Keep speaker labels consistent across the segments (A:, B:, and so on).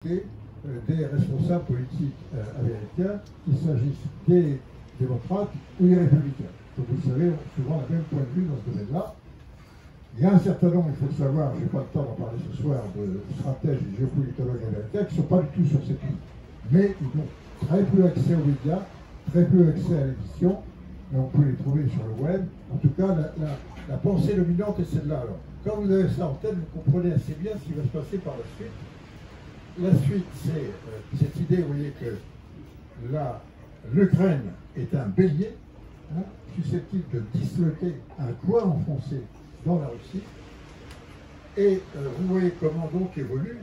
A: des responsables politiques américains, qu'il s'agisse des démocrates ou des républicains. Donc vous savez, souvent le même point de vue dans ce domaine-là. Il y a un certain nombre, il faut le savoir, je n'ai pas le temps d'en parler ce soir, de stratèges et géopolitologues américains qui ne sont pas du tout sur cette ligne. Mais ils ont très peu accès aux médias, très peu accès à l'édition, mais on peut les trouver sur le web. En tout cas, la pensée dominante est celle-là. Alors, quand vous avez ça en tête, vous comprenez assez bien ce qui va se passer par la suite. La suite, c'est cette idée, vous voyez, que l'Ukraine est un bélier, susceptible de disloquer un coin enfoncé dans la Russie. Et vous voyez comment donc évolue,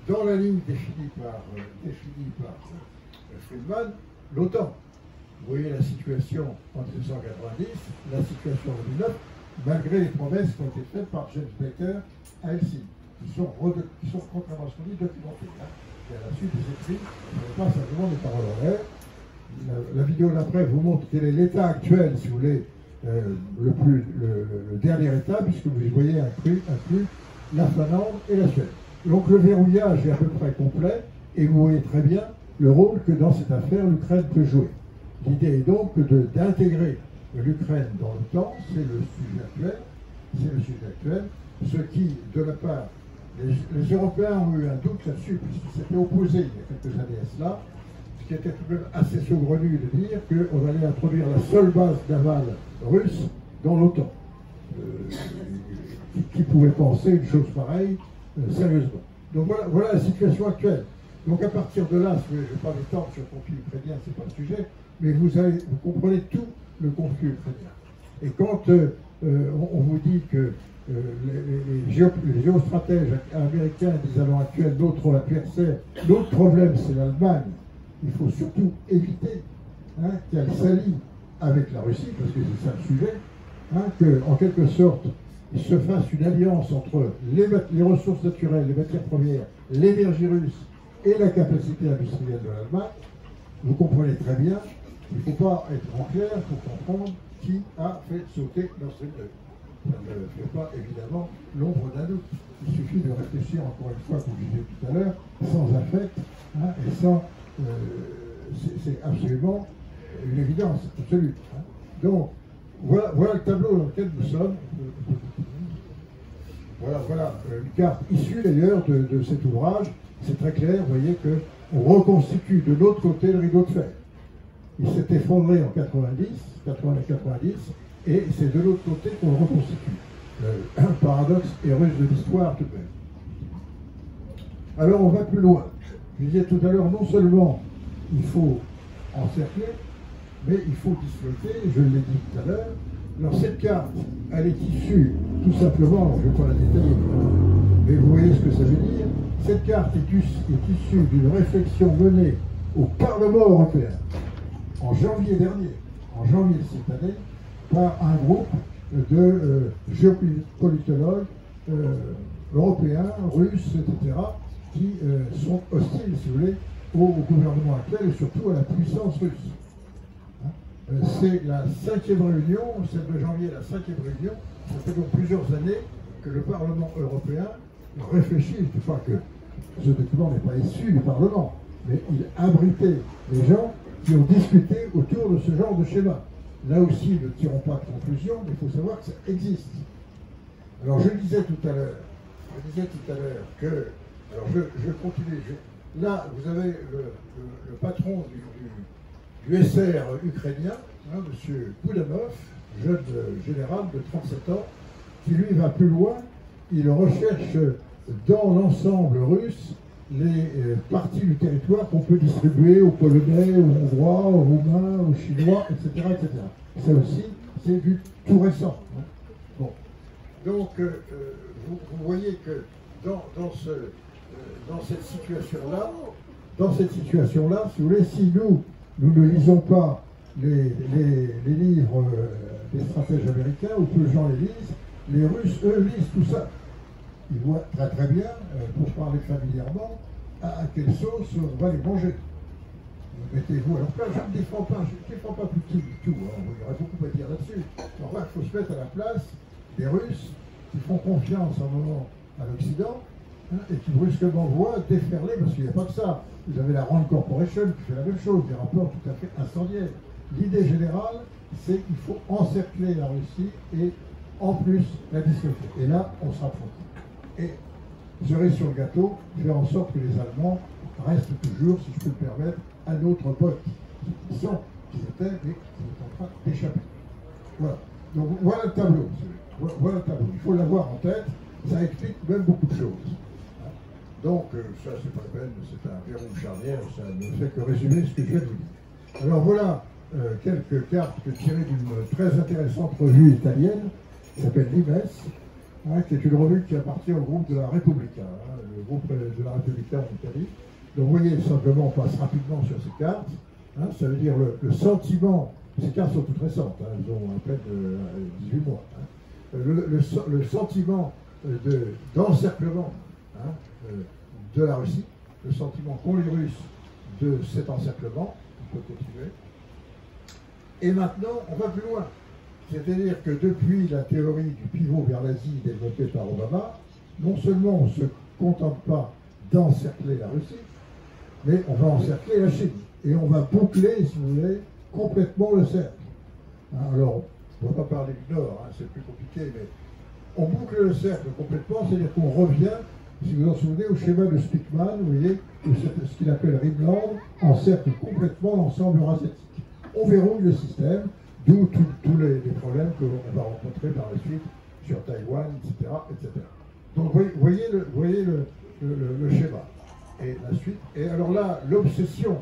A: dans la ligne définie par Friedman, l'OTAN. Vous voyez la situation en 1990, la situation en 2009, malgré les promesses qui ont été faites par James Baker à Helsinki, qui sont contrairement à ce qu'on dit, documentées. Et à la suite des écrits, ce n'est pas simplement des paroles en l'air. La vidéo d'après vous montre quel est l'état actuel, si vous voulez, le dernier état, puisque vous voyez inclus la Finlande et la Suède. Donc le verrouillage est à peu près complet, et vous voyez très bien le rôle que dans cette affaire l'Ukraine peut jouer. L'idée est donc d'intégrer l'Ukraine dans l'OTAN, c'est le sujet actuel, ce qui, de la part, les Européens ont eu un doute là-dessus, puisqu'ils s'étaient opposés il y a quelques années à cela, ce qui était tout de même assez saugrenu de dire qu'on allait introduire la seule base navale russe dans l'OTAN. Qui pouvait penser une chose pareille sérieusement. Donc voilà la situation actuelle. Donc à partir de là, je ne vais pas m'étendre sur le conflit ukrainien, ce n'est pas le sujet, mais vous comprenez tout le conflit ukrainien. Et quand on vous dit que les géostratèges américains disent à l'heure actuelle notre adversaire, l'autre problème c'est l'Allemagne, il faut surtout éviter qu'elle s'allie avec la Russie, parce que c'est ça le sujet, qu'en quelque sorte il se fasse une alliance entre les ressources naturelles, les matières premières, l'énergie russe et la capacité industrielle de l'Allemagne. Vous comprenez très bien, il ne faut pas être en clair pour comprendre qui a fait sauter Nord Stream 2. Ça ne fait pas évidemment l'ombre d'un doute. Il suffit de réfléchir encore une fois, comme je disais tout à l'heure, sans affect, et sans... c'est absolument une évidence absolue. Donc, voilà le tableau dans lequel nous sommes. Voilà une carte issue d'ailleurs de cet ouvrage. C'est très clair, vous voyez qu'on reconstitue de l'autre côté le rideau de fer. Il s'est effondré en 90, et c'est de l'autre côté qu'on le reconstitue. Un paradoxe et russe de l'histoire tout de même. Alors on va plus loin. Je disais tout à l'heure, non seulement il faut encercler, mais il faut disloquer, je l'ai dit tout à l'heure. Alors cette carte, elle est issue, tout simplement, je ne vais pas la détailler, mais vous voyez ce que ça veut dire. Cette carte est issue d'une réflexion menée au Parlement européen en janvier dernier, en janvier de cette année, par un groupe de géopolitologues européens, russes, etc., qui sont hostiles, si vous voulez, au gouvernement actuel et surtout à la puissance russe. C'est la 5e réunion, celle de janvier, la 5e réunion. Ça fait donc plusieurs années que le Parlement européen réfléchit, toutefois que ce document n'est pas issu du Parlement, mais il abritait les gens qui ont discuté autour de ce genre de schéma. Là aussi, ne tirons pas de conclusion, mais il faut savoir que ça existe. Alors je disais tout à l'heure que, alors je continue, là vous avez le patron du SR ukrainien, M. Boudanov, jeune général de 37 ans, qui lui va plus loin, il recherche dans l'ensemble russe les parties du territoire qu'on peut distribuer aux Polonais, aux Hongrois, aux Roumains, aux Chinois, etc. etc. Ça aussi, c'est du tout récent. Bon. Donc, vous voyez que dans cette situation-là, si vous voulez, si nous ne lisons pas les livres des stratèges américains, ou peu de gens les lisent, les Russes, eux, lisent tout ça. Ils voient très très bien, pour parler familièrement, à quelle sauce on va les manger. Mettez-vous à leur place. Je ne défends pas Poutine du tout. Il y aurait beaucoup à dire là-dessus. Enfin, il faut se mettre à la place des Russes qui font confiance en un moment à l'Occident, hein, et qui brusquement voit déferler, parce qu'il n'y a pas que ça. Vous avez la Rand Corporation qui fait la même chose, des rapports tout à fait incendiaires. L'idée générale, c'est qu'il faut encercler la Russie et en plus la disloquer. Et là, on se rapproche. Et cerise sur le gâteau, faire en sorte que les Allemands restent toujours, si je peux me permettre, à notre pote. Ils sont, qui étaient, mais qui sont en train d'échapper. Voilà. Donc voilà le tableau. Voilà le tableau. Il faut l'avoir en tête. Ça explique même beaucoup de choses. Donc, ça, c'est pas la peine, c'est un verrou charnière, ça ne fait que résumer ce que je viens de vous dire. Alors voilà quelques cartes tirées d'une très intéressante revue italienne, qui s'appelle Limes, hein, qui est une revue qui appartient au groupe de la Repubblica, hein, le groupe de la Repubblica en Italie. Donc vous voyez, simplement, on passe rapidement sur ces cartes. Hein, ça veut dire le sentiment, ces cartes sont toutes récentes, hein, elles ont à peine 18 mois. Hein, le sentiment d'encerclement, hein, de la Russie, le sentiment qu'ont les Russes de cet encerclement, on peut continuer. Et maintenant, on va plus loin. C'est-à-dire que depuis la théorie du pivot vers l'Asie développée par Obama, non seulement on ne se contente pas d'encercler la Russie, mais on va encercler la Chine. Et on va boucler, si vous voulez, complètement le cercle. Alors, on ne va pas parler du Nord, hein, c'est plus compliqué, mais on boucle le cercle complètement, c'est-à-dire qu'on revient, si vous vous en souvenez, au schéma de Stickman, vous voyez, ce qu'il appelle Rimland, encercle complètement l'ensemble eurasiatique. On verrouille le système, d'où tous les problèmes que l'on va rencontrer par la suite sur Taïwan, etc. etc. Donc vous voyez le schéma. Et la suite. Et alors là, l'obsession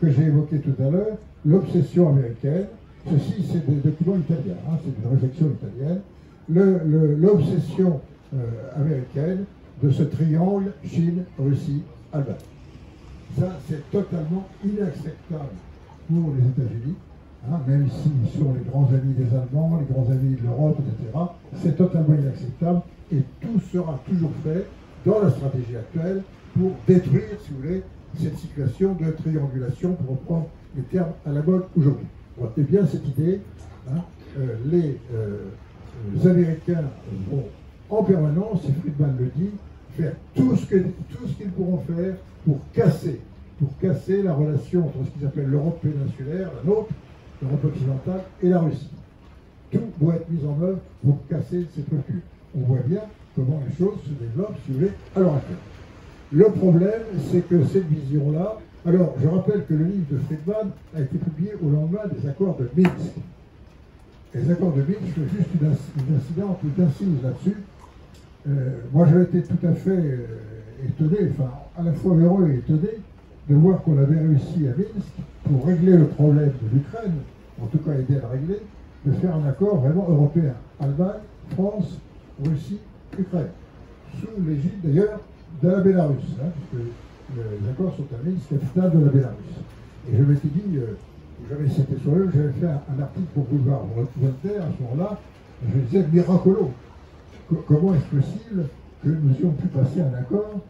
A: que j'ai évoquée tout à l'heure, l'obsession américaine, ceci c'est des documents italiens, hein, c'est une réflexion italienne, l'obsession américaine de ce triangle Chine, Russie, Allemagne. Ça, c'est totalement inacceptable pour les États-Unis, hein, même s'ils sont les grands amis des Allemands, les grands amis de l'Europe, etc. C'est totalement inacceptable et tout sera toujours fait dans la stratégie actuelle pour détruire, si vous voulez, cette situation de triangulation, pour reprendre les termes à la mode aujourd'hui. Retenez bien cette idée, hein, les Américains vont en permanence, et Friedman le dit, faire tout ce qu'ils pourront faire pour casser la relation entre ce qu'ils appellent l'Europe péninsulaire, la nôtre, l'Europe occidentale et la Russie. Tout doit être mis en œuvre pour casser ces trucs. On voit bien comment les choses se développent, si vous voulez, à l'heure actuelle. Le problème, c'est que cette vision-là... Alors, je rappelle que le livre de Friedman a été publié au lendemain des accords de Minsk. Les accords de Minsk, juste une incidente, une incise là-dessus. Moi, j'avais été tout à fait étonné, enfin, à la fois heureux et étonné, de voir qu'on avait réussi à Minsk, pour régler le problème de l'Ukraine, en tout cas aider à le régler, de faire un accord vraiment européen. Allemagne, France, Russie, Ukraine. Sous l'égide d'ailleurs de la Bélarus, hein, puisque les accords sont à Minsk, capitale de la Bélarus. Et je m'étais dit, j'avais cité sur eux, j'avais fait un article pour Boulevard Voltaire à ce moment-là, je disais miracolo. Comment est-ce possible que nous ayons pu passer un accord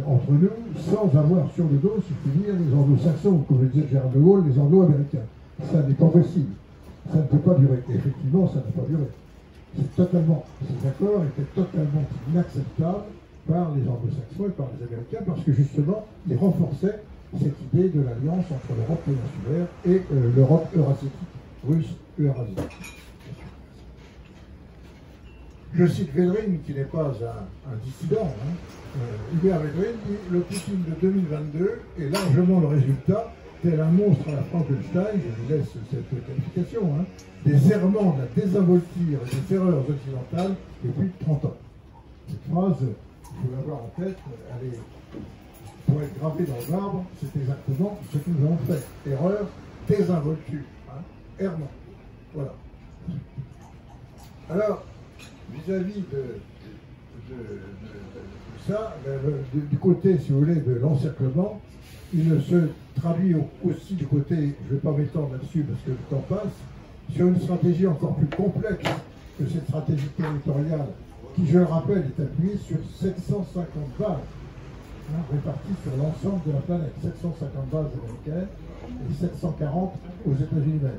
A: entre nous sans avoir sur le dos, si je puis dire, les anglo-saxons, comme le disait Gérard de Gaulle, les anglo-américains. Ça n'est pas possible. Ça ne peut pas durer. Et effectivement, ça n'a pas duré. Ces accords étaient totalement inacceptables par les anglo-saxons et par les américains parce que justement, ils renforçaient cette idée de l'alliance entre l'Europe péninsulaire et l'Europe eurasiatique, russe-eurasiatique. Je cite Védrine, qui n'est pas un dissident. Hein. Hubert Védrine dit « Le Poutine de 2022 est largement le résultat, tel un monstre à la Frankenstein, je lui laisse cette qualification, hein, des errements de la désinvolture et des erreurs occidentales depuis 30 ans. » Cette phrase, il faut l'avoir en tête, elle est, pour être gravée dans le marbre, c'est exactement ce que nous avons fait. Erreur, désinvolture, hein, errement. Voilà. Alors, vis-à-vis de ça, du côté, si vous voulez, de l'encerclement, il se traduit aussi du côté, je ne vais pas m'étendre là-dessus parce que le temps passe, sur une stratégie encore plus complexe que cette stratégie territoriale, qui, je le rappelle, est appuyée sur 750 bases, hein, réparties sur l'ensemble de la planète, 750 bases américaines et 740 aux États-Unis même.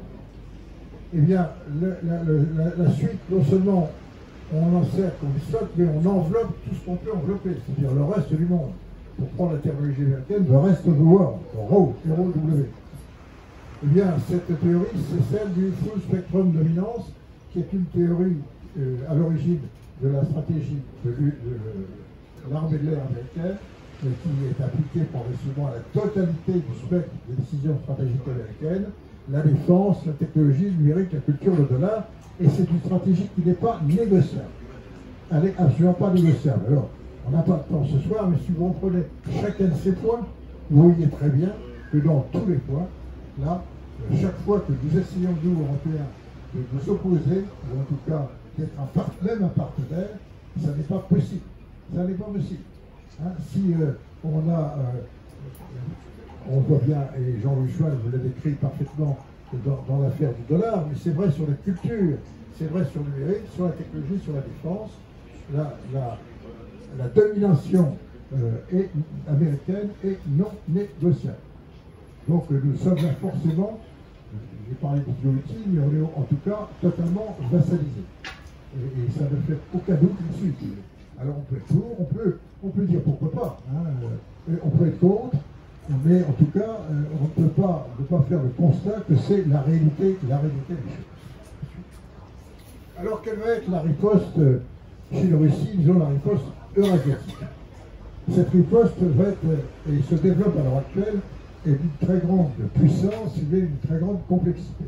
A: Eh bien, la suite, non seulement on encercle, on disloque, mais on enveloppe tout ce qu'on peut envelopper, c'est-à-dire le reste du monde. Pour prendre la terminologie américaine, the rest of the world, ROW. Eh bien, cette théorie, c'est celle du Full Spectrum Dominance, qui est une théorie à l'origine de la stratégie de l'armée de l'air américaine, qui est appliquée progressivement à la totalité du spectre des décisions stratégiques américaines, la défense, la technologie, le numérique, la culture, le dollar, et c'est une stratégie qui n'est pas négociable. Elle n'est absolument pas négociable. Alors, on n'a pas le temps ce soir, mais si vous reprenez chacun de ces points, vous voyez très bien que dans tous les points, là, chaque fois que nous essayons, nous, Européens, de nous opposer, ou en tout cas d'être même un partenaire, ça n'est pas possible. Ça n'est pas possible. Hein, si on voit bien, et Jean-Louis Schwal vous l'a décrit parfaitement dans l'affaire du dollar, mais c'est vrai sur la culture, c'est vrai sur le numérique, sur la technologie, sur la défense, la domination américaine est non négociable. Donc nous sommes là forcément, j'ai parlé d'idéologie, mais on est en tout cas totalement vassalisés. Et ça ne fait aucun doute là-dessus. Alors on peut être pour, on peut dire pourquoi pas, hein, on peut être contre, mais en tout cas on ne peut pas faire le constat que c'est la réalité des choses. Alors quelle va être la riposte chez la Russie, disons la riposte eurasiatique? Cette riposte va être, et se développe à l'heure actuelle, et d'une très grande puissance et d'une très grande complexité.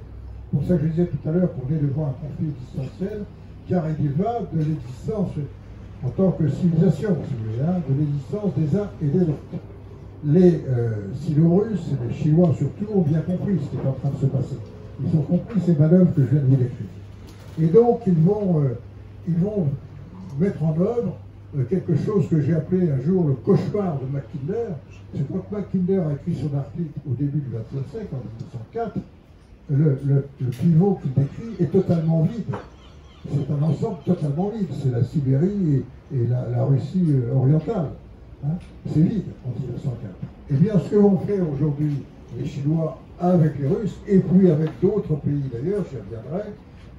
A: Pour ça que je disais tout à l'heure qu'on est devant un conflit existentiel, car il y va de l'existence en tant que civilisation, si vous voulez, hein, de l'existence des uns et des autres. Les Sino-Russes, et les Chinois surtout, ont bien compris ce qui est en train de se passer. Ils ont compris ces manœuvres que je viens de vous décrire. Et donc, ils vont mettre en œuvre quelque chose que j'ai appelé un jour le cauchemar de Mackinder. C'est quand Mackinder a écrit son article au début du XXe siècle, en 1904, le pivot qu'il décrit est totalement vide. C'est un ensemble totalement vide. C'est la Sibérie et la Russie orientale. Hein, c'est vide en 1904. Eh bien, ce que vont faire aujourd'hui les Chinois avec les Russes, et puis avec d'autres pays d'ailleurs, j'y reviendrai,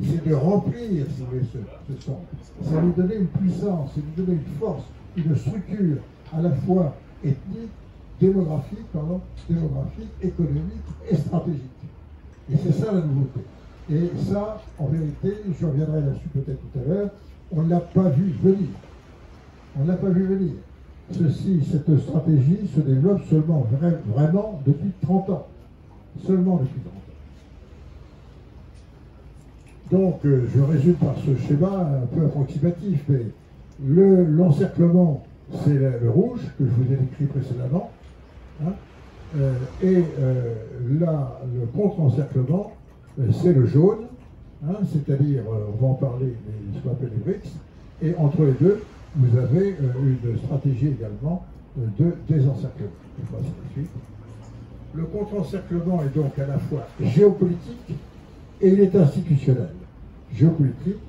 A: c'est de remplir, si vous voulez, ce centre. C'est lui donner une puissance, c'est lui donner une force, une structure à la fois ethnique, démographique, économique et stratégique. Et c'est ça la nouveauté. Et ça, en vérité, je reviendrai là-dessus peut-être tout à l'heure, on ne l'a pas vu venir. On ne l'a pas vu venir. Cette stratégie se développe seulement, vraiment, depuis 30 ans. Seulement depuis 30 ans. Donc, je résume par ce schéma un peu approximatif, mais l'encerclement, c'est le rouge, que je vous ai décrit précédemment, hein, le contre-encerclement, c'est le jaune, hein, c'est-à-dire, on va en parler, ce qu'on appelle les BRICS, et entre les deux, vous avez une stratégie également de désencerclement. Je passe à la suite. Le contre-encerclement est donc à la fois géopolitique et il est institutionnel. Géopolitique,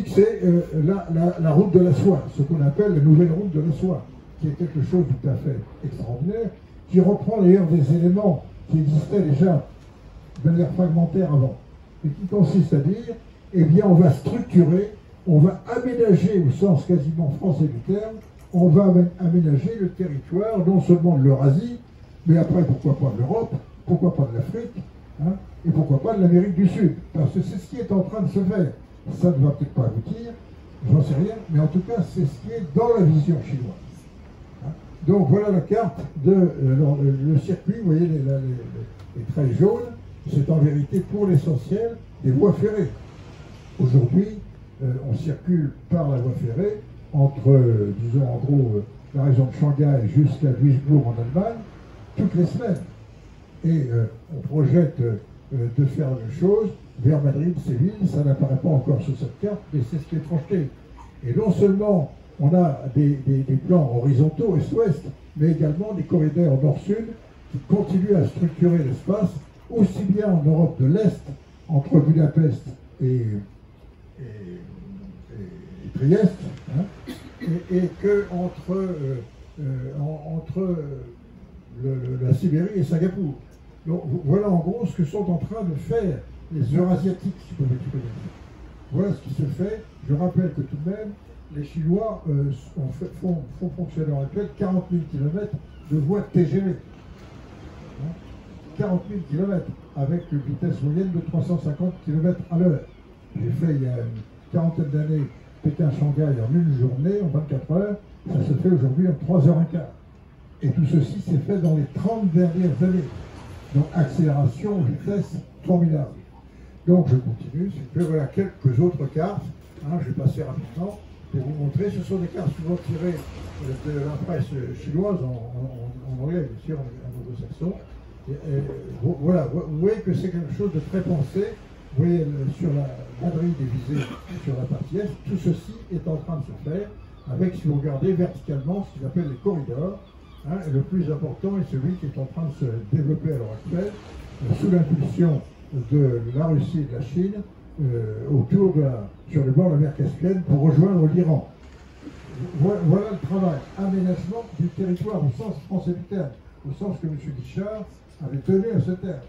A: c'est la route de la soie, ce qu'on appelle la nouvelle route de la soie, qui est quelque chose de tout à fait extraordinaire, qui reprend d'ailleurs des éléments qui existaient déjà de manière fragmentaire avant, et qui consiste à dire, eh bien, on va structurer, on va aménager au sens quasiment français du terme, on va aménager le territoire, non seulement de l'Eurasie, mais après, pourquoi pas de l'Europe, pourquoi pas de l'Afrique, hein, et pourquoi pas de l'Amérique du Sud, parce que c'est ce qui est en train de se faire. Ça ne va peut-être pas aboutir, j'en sais rien, mais en tout cas, c'est ce qui est dans la vision chinoise. Hein. Donc voilà la carte le circuit, vous voyez les traits jaunes, c'est en vérité pour l'essentiel des voies ferrées. Aujourd'hui, on circule par la voie ferrée entre, disons en gros, la région de Shanghai jusqu'à Duisbourg en Allemagne, toutes les semaines. Et on projette de faire la même chose vers Madrid, Séville, ça n'apparaît pas encore sur cette carte, mais c'est ce qui est projeté. Et non seulement on a des plans horizontaux est-ouest, mais également des corridors nord-sud qui continuent à structurer l'espace, aussi bien en Europe de l'Est, entre Budapest et Trieste, hein, et que entre la Sibérie et Singapour. Donc voilà en gros ce que sont en train de faire les Eurasiatiques, si vous pouvez tout connaître. voilà ce qui se fait. Je rappelle que tout de même, les Chinois font fonctionner en actuel 40 000 km de voies TGV. Hein, 40 000 km avec une vitesse moyenne de 350 km à l'heure. J'ai fait il y a une quarantaine d'années Pékin-Shanghai en une journée, en 24 heures. Ça se fait aujourd'hui en 3h15. Et tout ceci s'est fait dans les 30 dernières années. Donc accélération, vitesse formidable. Donc je continue, voilà quelques autres cartes. Hein, je vais passer rapidement pour vous montrer. Ce sont des cartes souvent tirées de la presse chinoise, en anglais, bien sûr, en anglo-saxon. Voilà, vous voyez que c'est quelque chose de très pensé. Vous voyez sur la Madrid est visée sur la partie est. Tout ceci est en train de se faire avec, si vous regardez verticalement, ce qu'ils appellent les corridors. Hein, et le plus important est celui qui est en train de se développer à l'heure actuelle, sous l'impulsion de la Russie et de la Chine, sur le bord de la mer Caspienne, pour rejoindre l'Iran. Voilà le travail. Aménagement du territoire au sens français du terme, au sens que M. Guichard avait tenu à ce terme.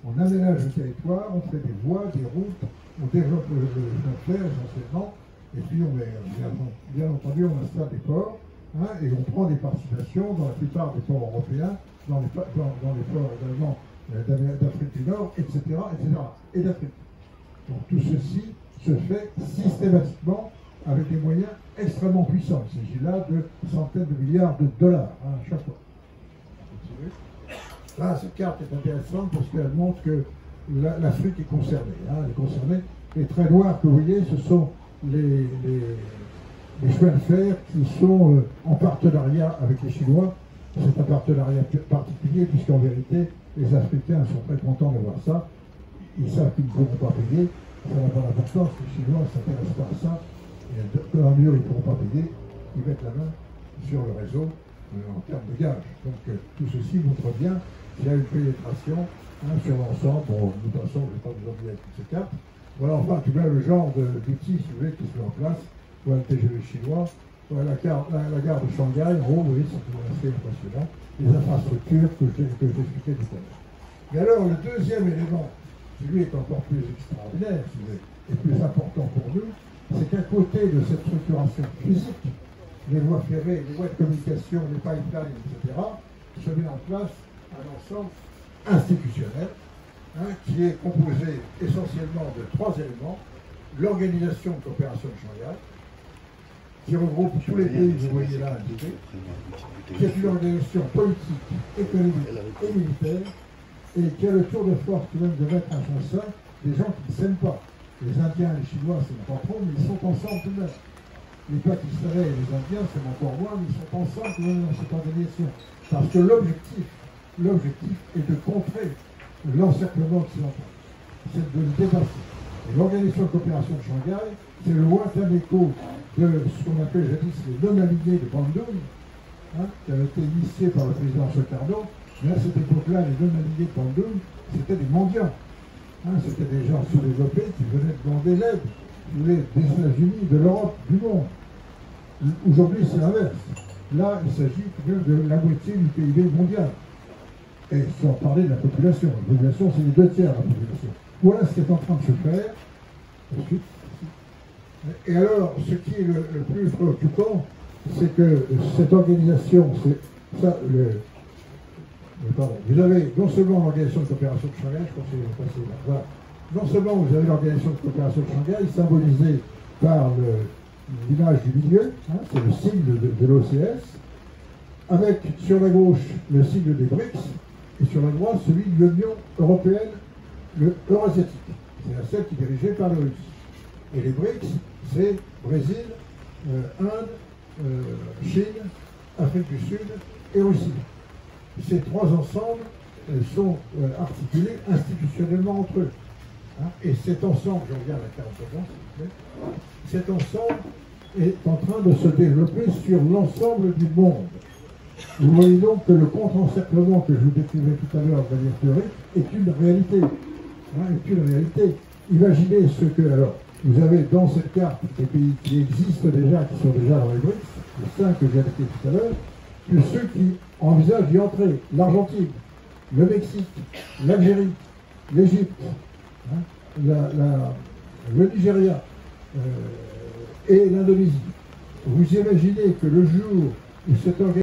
A: On aménage le territoire, on fait des voies, des routes, on développe le fer essentiellement, et puis bien entendu on installe des ports, hein, et on prend des participations dans la plupart des ports européens, dans les ports également d'Afrique du Nord, etc., et d'Afrique. Donc tout ceci se fait systématiquement avec des moyens extrêmement puissants. Il s'agit là de centaines de milliards de dollars, hein, à chaque fois. Là, cette carte est intéressante parce qu'elle montre que l'Afrique est concernée. Hein, elle est concernée. Les traits noirs que vous voyez, ce sont les chemins de fer qui sont en partenariat avec les Chinois. C'est un partenariat particulier puisqu'en vérité, les Africains sont très contents de voir ça. Ils savent qu'ils ne pourront pas payer. Ça n'a pas d'importance. Les Chinois ne s'intéressent pas à ça. Et à mesure ils ne pourront pas payer, ils mettent la main sur le réseau en termes de gage. Donc tout ceci montre bien qu'il y a une pénétration sur l'ensemble. Bon, de toute façon, je ne vais pas vous ennuyer avec toutes ces cartes. Voilà enfin tout bien le genre d'outils, si vous voulez, qui se met en place. Voilà le TGV chinois. Voilà la gare de Shanghai. En haut, vous voyez, c'est assez impressionnant. Les infrastructures que j'expliquais tout à l'heure. Mais alors, le deuxième élément, qui lui est encore plus extraordinaire, si vous voulez, et plus important pour nous, c'est qu'à côté de cette structuration physique, les voies ferrées, les voies de communication, les pipelines, etc., se met en place un ensemble institutionnel qui est composé essentiellement de trois éléments. L'organisation de coopération de Shanghai, qui regroupe tous les pays que vous voyez là indiqués, qui est une organisation politique, économique et militaire, et qui a le tour de force tout de même de mettre à son sein des gens qui ne s'aiment pas. Les Indiens et les Chinois s'aiment pas trop, mais ils sont ensemble tout de même. Les Pakistanais et les Indiens s'aiment encore moins, mais ils sont ensemble tout de même dans cette organisation. Parce que l'objectif est de contrer l'encerclement occidental. C'est de le dépasser. Et l'organisation de coopération de Shanghai, c'est le lointain écho de ce qu'on appelle jadis les non-alignés de Bandung, qui avait été initié par le président Sukarno. Mais à cette époque-là, les non-alignés de Bandung, c'était des mendiants. C'était des gens sous-développés qui venaient demander l'aide, des États-Unis, de l'Europe, du monde. Aujourd'hui, c'est l'inverse. Là, il s'agit de la moitié du PIB mondial. Et sans parler de la population. La population, c'est les 2 tiers de la population. Voilà ce qui est en train de se faire. Ensuite. Et alors, ce qui est le plus préoccupant, c'est que cette organisation, vous avez non seulement l'organisation de coopération de Shanghai, je pense que c'est passé là. Voilà. Non seulement vous avez l'organisation de coopération de Shanghai, symbolisée par l'image du milieu, c'est le signe de l'OCS, avec sur la gauche le signe des BRICS, et sur la droite celui de l'Union européenne, le Eurasiatique. C'est celle qui est dirigée par la Russie. Et les BRICS, c'est Brésil, Inde, Chine, Afrique du Sud et Russie. Ces trois ensembles sont articulés institutionnellement entre eux. Et cet ensemble, je regarde la 40 secondes, s'il vous plaît, cet ensemble est en train de se développer sur l'ensemble du monde. Vous voyez donc que le contre-encerclement que je vous décrivais tout à l'heure de manière théorique est une réalité. Est une réalité. Imaginez ce que, alors, vous avez dans cette carte des pays qui existent déjà, qui sont déjà dans les BRICS, les 5 que j'ai indiqués tout à l'heure, que ceux qui envisagent d'y entrer, l'Argentine, le Mexique, l'Algérie, l'Égypte, le Nigeria, et l'Indonésie. Vous imaginez que le jour où cette organisation